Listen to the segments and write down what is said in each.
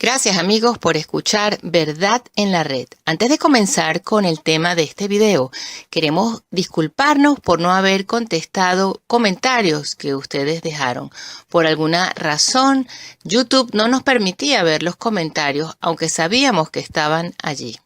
Gracias amigos por escuchar Verdad en la Red. Antes de comenzar con el tema de este video, queremos disculparnos por no haber contestado comentarios que ustedes dejaron. Por alguna razón, YouTube no nos permitía ver los comentarios, aunque sabíamos que estaban allí.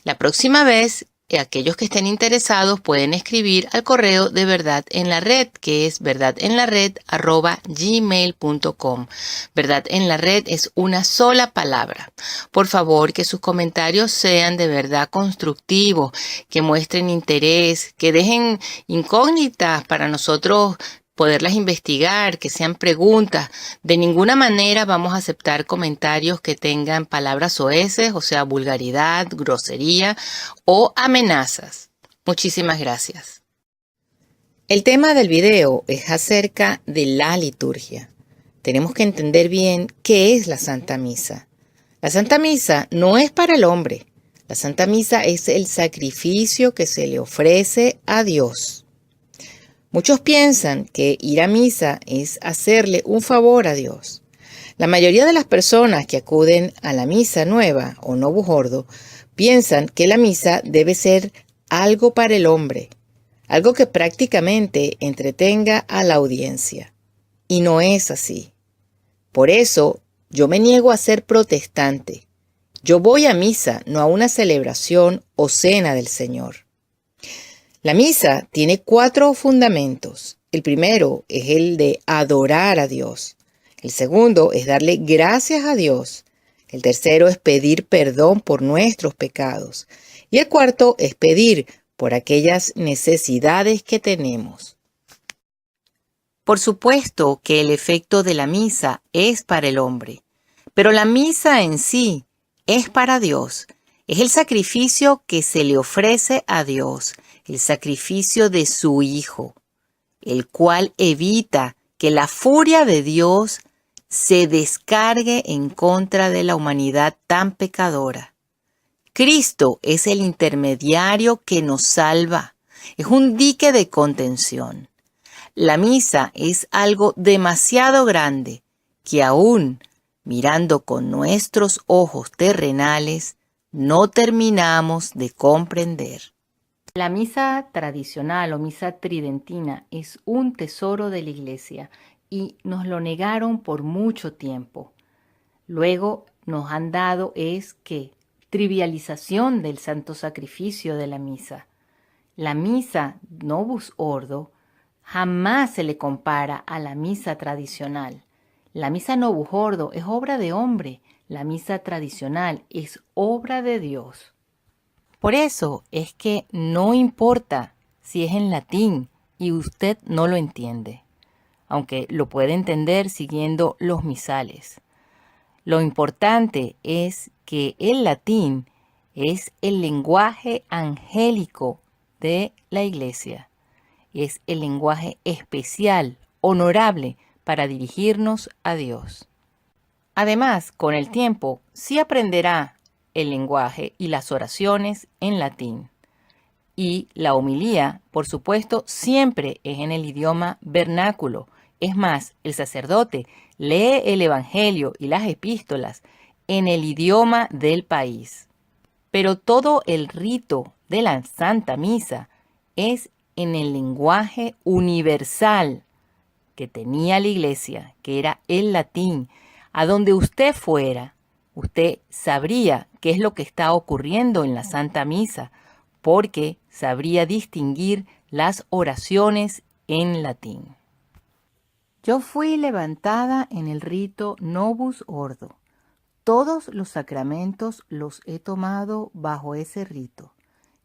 La próxima vez, aquellos que estén interesados pueden escribir al correo de Verdad en la Red, que es verdadenlared@gmail.com. Verdad en la Red es una sola palabra. Por favor, que sus comentarios sean de verdad constructivos, que muestren interés, que dejen incógnitas para nosotros poderlas investigar, que sean preguntas. De ninguna manera vamos a aceptar comentarios que tengan palabras soeces, o sea, vulgaridad, grosería o amenazas. Muchísimas gracias. El tema del video es acerca de la liturgia. Tenemos que entender bien qué es la Santa Misa. La Santa Misa no es para el hombre. La Santa Misa es el sacrificio que se le ofrece a Dios. Muchos piensan que ir a misa es hacerle un favor a Dios. La mayoría de las personas que acuden a la misa nueva o Novus Ordo piensan que la misa debe ser algo para el hombre, algo que prácticamente entretenga a la audiencia. Y no es así. Por eso yo me niego a ser protestante. Yo voy a misa, no a una celebración o cena del Señor. La misa tiene 4 fundamentos. El primero es el de adorar a Dios. El segundo es darle gracias a Dios. El tercero es pedir perdón por nuestros pecados. Y el cuarto es pedir por aquellas necesidades que tenemos. Por supuesto que el efecto de la misa es para el hombre, pero la misa en sí es para Dios. Es el sacrificio que se le ofrece a Dios, el sacrificio de su Hijo, el cual evita que la furia de Dios se descargue en contra de la humanidad tan pecadora. Cristo es el intermediario que nos salva, es un dique de contención. La misa es algo demasiado grande que aún mirando con nuestros ojos terrenales, no terminamos de comprender. La misa tradicional o misa tridentina es un tesoro de la Iglesia y nos lo negaron por mucho tiempo. Luego nos han dado trivialización del santo sacrificio de la misa. La misa Novus Ordo jamás se le compara a la misa tradicional. La misa Novus Ordo es obra de hombre. La misa tradicional es obra de Dios. Por eso es que no importa si es en latín y usted no lo entiende, aunque lo puede entender siguiendo los misales. Lo importante es que el latín es el lenguaje angélico de la Iglesia. Es el lenguaje especial, honorable, para dirigirnos a Dios. Además, con el tiempo, sí aprenderá el lenguaje y las oraciones en latín. Y la homilía, por supuesto, siempre es en el idioma vernáculo. Es más, el sacerdote lee el Evangelio y las epístolas en el idioma del país. Pero todo el rito de la Santa Misa es en el lenguaje universal que tenía la Iglesia, que era el latín. A donde usted fuera, usted sabría qué es lo que está ocurriendo en la Santa Misa, porque sabría distinguir las oraciones en latín. Yo fui levantada en el rito Novus Ordo. Todos los sacramentos los he tomado bajo ese rito.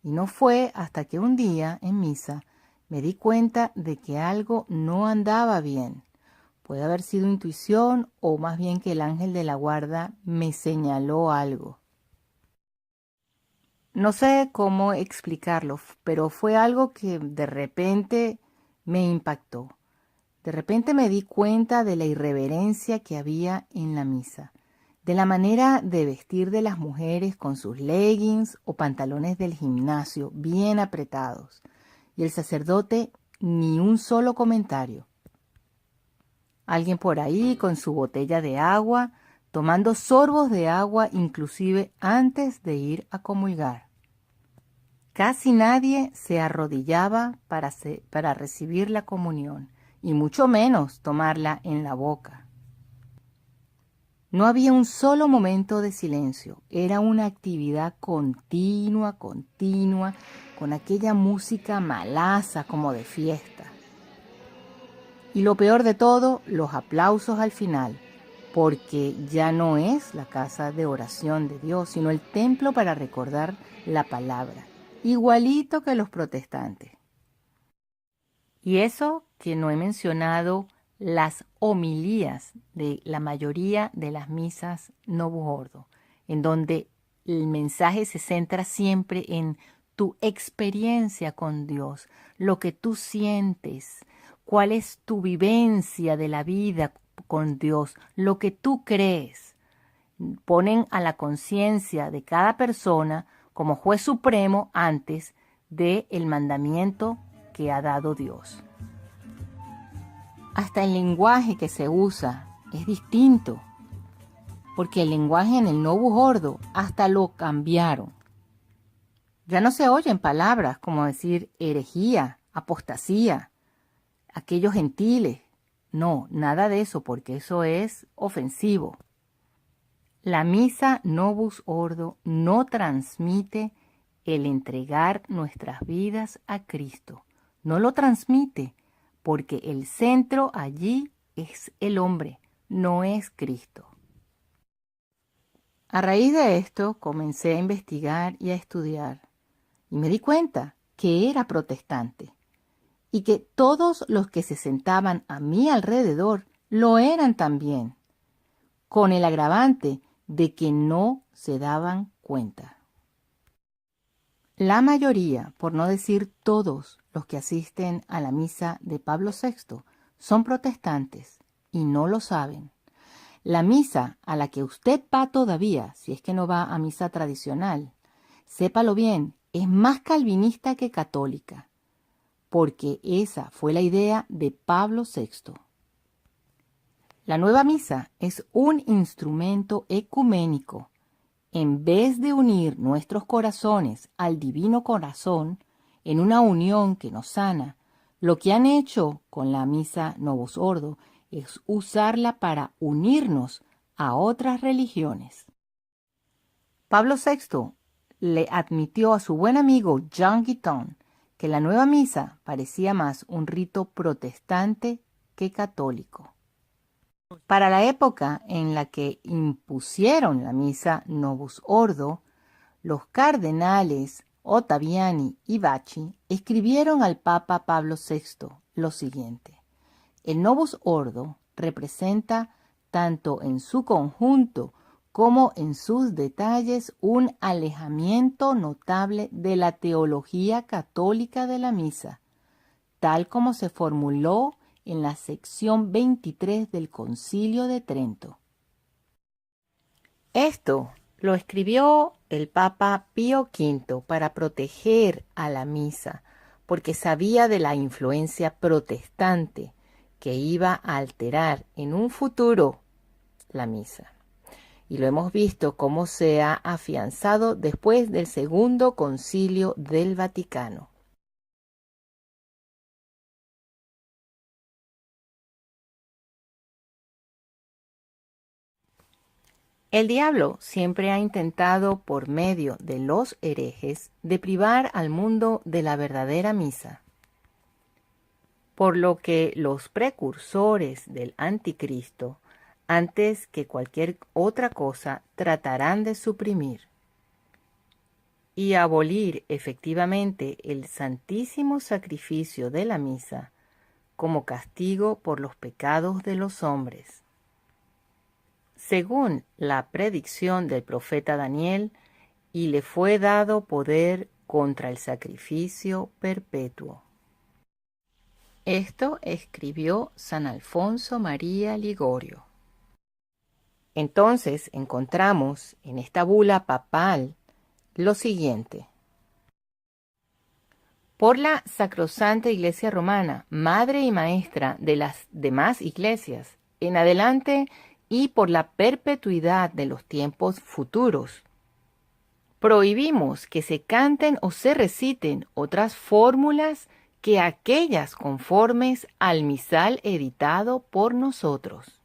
Y no fue hasta que un día en misa me di cuenta de que algo no andaba bien. Puede haber sido intuición o más bien que el ángel de la guarda me señaló algo. No sé cómo explicarlo, pero fue algo que de repente me impactó. De repente me di cuenta de la irreverencia que había en la misa, de la manera de vestir de las mujeres con sus leggings o pantalones del gimnasio bien apretados, y el sacerdote ni un solo comentario. Alguien por ahí con su botella de agua, tomando sorbos de agua inclusive antes de ir a comulgar. Casi nadie se arrodillaba para recibir la comunión, y mucho menos tomarla en la boca. No había un solo momento de silencio, era una actividad continua, con aquella música malaza como de fiesta. Y lo peor de todo, los aplausos al final, porque ya no es la casa de oración de Dios, sino el templo para recordar la palabra, igualito que los protestantes. Y eso que no he mencionado las homilías de la mayoría de las misas Novus Ordo, en donde el mensaje se centra siempre en tu experiencia con Dios, lo que tú sientes, cuál es tu vivencia de la vida con Dios, lo que tú crees. Ponen a la conciencia de cada persona como juez supremo antes del mandamiento que ha dado Dios. Hasta el lenguaje que se usa es distinto, porque el lenguaje en el Novus Ordo hasta lo cambiaron. Ya no se oyen palabras como decir herejía, apostasía, aquellos gentiles. No, nada de eso, porque eso es ofensivo. La misa Novus Ordo no transmite el entregar nuestras vidas a Cristo. No lo transmite, porque el centro allí es el hombre, no es Cristo. A raíz de esto comencé a investigar y a estudiar, y me di cuenta que era protestante, y que todos los que se sentaban a mi alrededor lo eran también, con el agravante de que no se daban cuenta. La mayoría, por no decir todos los que asisten a la misa de Pablo VI, son protestantes y no lo saben. La misa a la que usted va todavía, si es que no va a misa tradicional, sépalo bien, es más calvinista que católica, porque esa fue la idea de Pablo VI. La nueva misa es un instrumento ecuménico. En vez de unir nuestros corazones al divino corazón en una unión que nos sana, lo que han hecho con la misa Novus Ordo es usarla para unirnos a otras religiones. Pablo VI le admitió a su buen amigo Jean Guiton que la nueva misa parecía más un rito protestante que católico. Para la época en la que impusieron la misa Novus Ordo, los cardenales Ottaviani y Bacci escribieron al Papa Pablo VI lo siguiente: el Novus Ordo representa tanto en su conjunto como en sus detalles un alejamiento notable de la teología católica de la misa, tal como se formuló en la sección 23 del Concilio de Trento. Esto lo escribió el Papa Pío V para proteger a la misa, porque sabía de la influencia protestante que iba a alterar en un futuro la misa. Y lo hemos visto cómo se ha afianzado después del Segundo Concilio del Vaticano. El diablo siempre ha intentado, por medio de los herejes, de privar al mundo de la verdadera misa, por lo que los precursores del anticristo, antes que cualquier otra cosa, tratarán de suprimir y abolir efectivamente el santísimo sacrificio de la misa como castigo por los pecados de los hombres. Según la predicción del profeta Daniel, y le fue dado poder contra el sacrificio perpetuo. Esto escribió San Alfonso María Ligorio. Entonces encontramos en esta bula papal lo siguiente: por la sacrosanta Iglesia Romana, madre y maestra de las demás iglesias, en adelante y por la perpetuidad de los tiempos futuros. Prohibimos que se canten o se reciten otras fórmulas que aquellas conformes al misal editado por nosotros.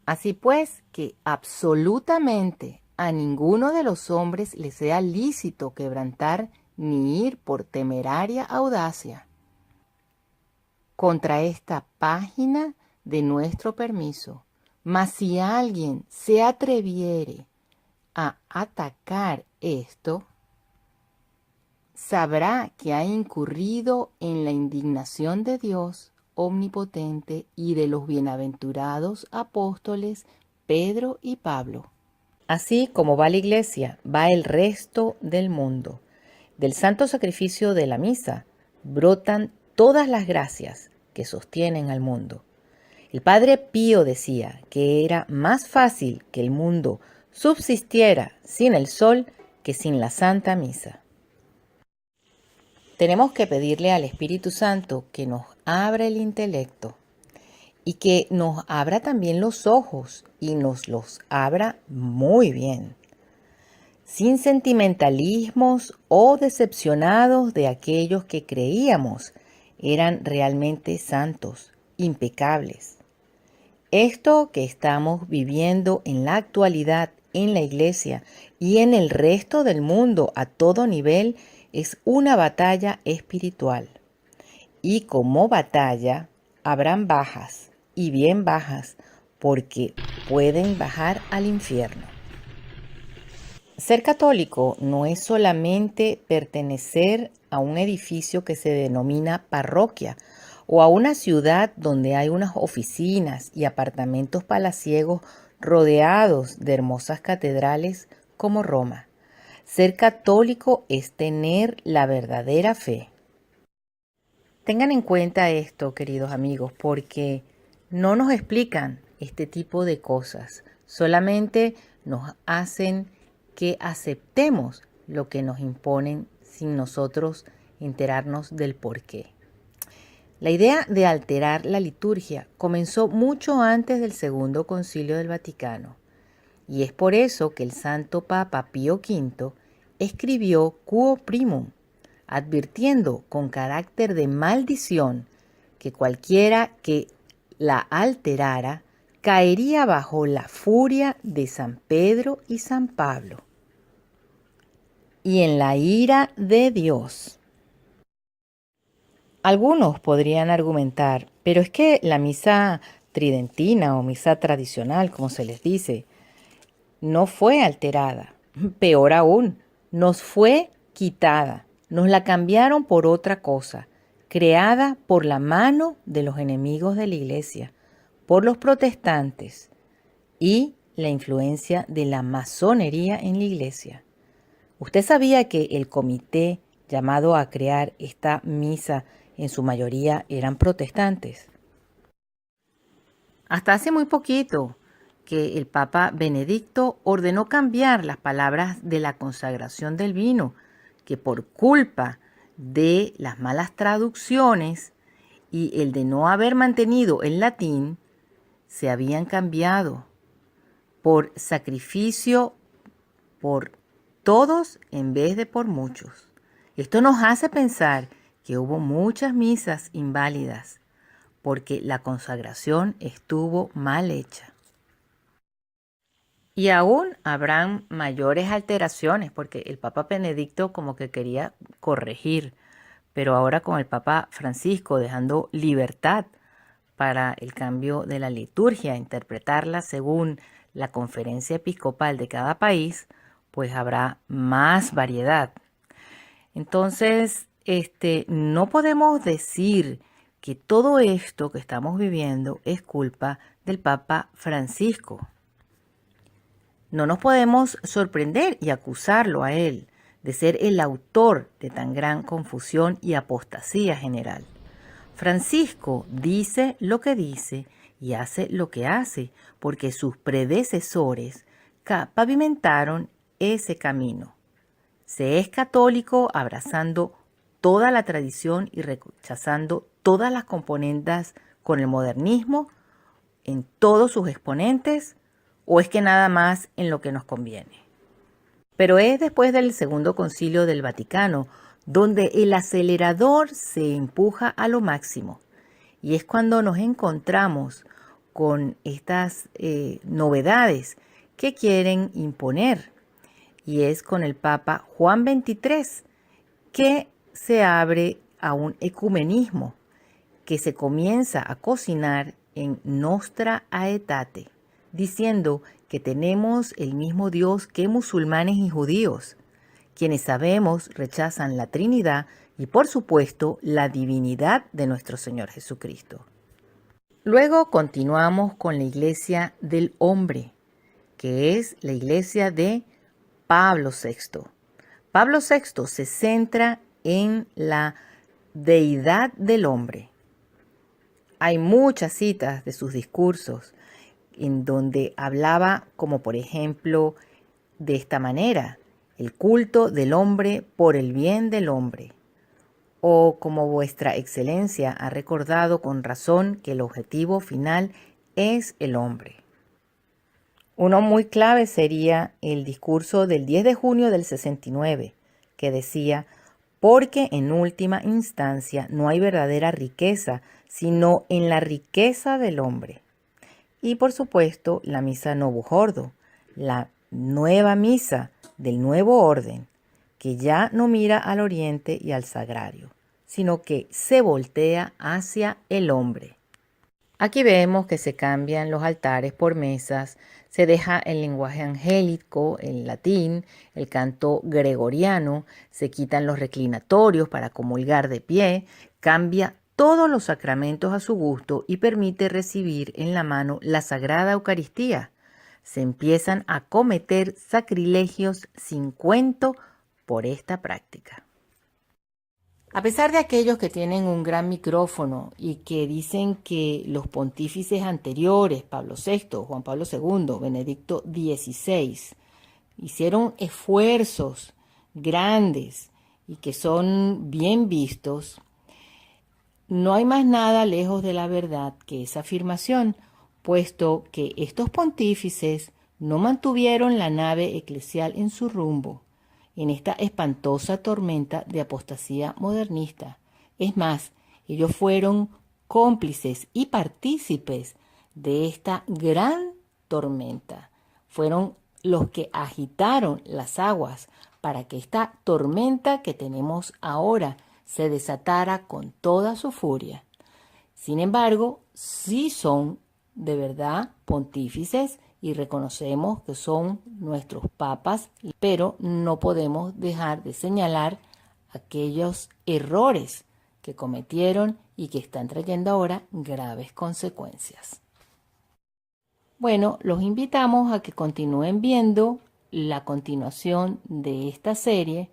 Así pues, que absolutamente a ninguno de los hombres le sea lícito quebrantar ni ir por temeraria audacia contra esta página de nuestro permiso. Mas si alguien se atreviere a atacar esto, sabrá que ha incurrido en la indignación de Dios omnipotente y de los bienaventurados apóstoles Pedro y Pablo. Así como va la iglesia, va el resto del mundo. Del santo sacrificio de la misa brotan todas las gracias que sostienen al mundo. El padre Pío decía que era más fácil que el mundo subsistiera sin el sol que sin la Santa Misa. Tenemos que pedirle al Espíritu Santo que nos abra el intelecto y que nos abra también los ojos y nos los abra muy bien, sin sentimentalismos o decepcionados de aquellos que creíamos eran realmente santos, impecables. Esto que estamos viviendo en la actualidad en la iglesia y en el resto del mundo a todo nivel es una batalla espiritual. Y como batalla habrán bajas y bien bajas porque pueden bajar al infierno. Ser católico no es solamente pertenecer a un edificio que se denomina parroquia o a una ciudad donde hay unas oficinas y apartamentos palaciegos rodeados de hermosas catedrales como Roma. Ser católico es tener la verdadera fe. Tengan en cuenta esto, queridos amigos, porque no nos explican este tipo de cosas, solamente nos hacen que aceptemos lo que nos imponen sin nosotros enterarnos del porqué. La idea de alterar la liturgia comenzó mucho antes del Segundo Concilio del Vaticano, y es por eso que el Santo Papa Pío V escribió Quo Primum, advirtiendo con carácter de maldición que cualquiera que la alterara caería bajo la furia de San Pedro y San Pablo y en la ira de Dios. Algunos podrían argumentar, pero es que la misa tridentina o misa tradicional, como se les dice, no fue alterada. Peor aún, nos fue quitada. Nos la cambiaron por otra cosa, creada por la mano de los enemigos de la iglesia, por los protestantes y la influencia de la masonería en la iglesia. ¿Usted sabía que el comité llamado a crear esta misa en su mayoría eran protestantes? Hasta hace muy poquito que el Papa Benedicto ordenó cambiar las palabras de la consagración del vino, que por culpa de las malas traducciones y el de no haber mantenido el latín, se habían cambiado por sacrificio por todos en vez de por muchos. Esto nos hace pensar que hubo muchas misas inválidas porque la consagración estuvo mal hecha. Y aún habrán mayores alteraciones porque el Papa Benedicto como que quería corregir, pero ahora con el Papa Francisco dejando libertad para el cambio de la liturgia, interpretarla según la conferencia episcopal de cada país, pues habrá más variedad. Entonces, no podemos decir que todo esto que estamos viviendo es culpa del Papa Francisco. No nos podemos sorprender y acusarlo a él de ser el autor de tan gran confusión y apostasía general. Francisco dice lo que dice y hace lo que hace, porque sus predecesores pavimentaron ese camino. Se es católico abrazando toda la tradición y rechazando todas las componentes con el modernismo en todos sus exponentes, ¿O es que nada más en lo que nos conviene? Pero es después del Segundo Concilio del Vaticano donde el acelerador se empuja a lo máximo. Y es cuando nos encontramos con estas novedades que quieren imponer. Y es con el Papa Juan XXIII que se abre a un ecumenismo que se comienza a cocinar en Nostra Aetate, diciendo que tenemos el mismo Dios que musulmanes y judíos, quienes sabemos rechazan la Trinidad y por supuesto la divinidad de nuestro Señor Jesucristo. Luego continuamos con la Iglesia del Hombre, que es la Iglesia de Pablo VI. Pablo VI se centra en la deidad del hombre. Hay muchas citas de sus discursos en donde hablaba, como por ejemplo, de esta manera: el culto del hombre por el bien del hombre. O como vuestra excelencia ha recordado con razón que el objetivo final es el hombre. Uno muy clave sería el discurso del 10 de junio del 69, que decía: porque en última instancia no hay verdadera riqueza, sino en la riqueza del hombre. Y por supuesto la misa Novujordo, la nueva misa del nuevo orden, que ya no mira al oriente y al sagrario, sino que se voltea hacia el hombre. Aquí vemos que se cambian los altares por mesas, se deja el lenguaje angélico, el latín, el canto gregoriano, se quitan los reclinatorios para comulgar de pie, cambia todos los sacramentos a su gusto y permite recibir en la mano la Sagrada Eucaristía. Se empiezan a cometer sacrilegios sin cuento por esta práctica. A pesar de aquellos que tienen un gran micrófono y que dicen que los pontífices anteriores, Pablo VI, Juan Pablo II, Benedicto XVI, hicieron esfuerzos grandes y que son bien vistos, no hay más nada lejos de la verdad que esa afirmación, puesto que estos pontífices no mantuvieron la nave eclesial en su rumbo en esta espantosa tormenta de apostasía modernista. Es más, ellos fueron cómplices y partícipes de esta gran tormenta. Fueron los que agitaron las aguas para que esta tormenta que tenemos ahora se desatara con toda su furia. Sin embargo, sí son de verdad pontífices y reconocemos que son nuestros papas, pero no podemos dejar de señalar aquellos errores que cometieron y que están trayendo ahora graves consecuencias. Bueno, los invitamos a que continúen viendo la continuación de esta serie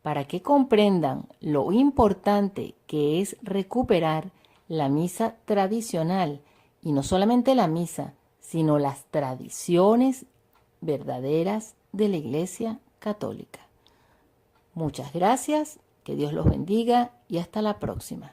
para que comprendan lo importante que es recuperar la misa tradicional, y no solamente la misa, sino las tradiciones verdaderas de la Iglesia Católica. Muchas gracias, que Dios los bendiga y hasta la próxima.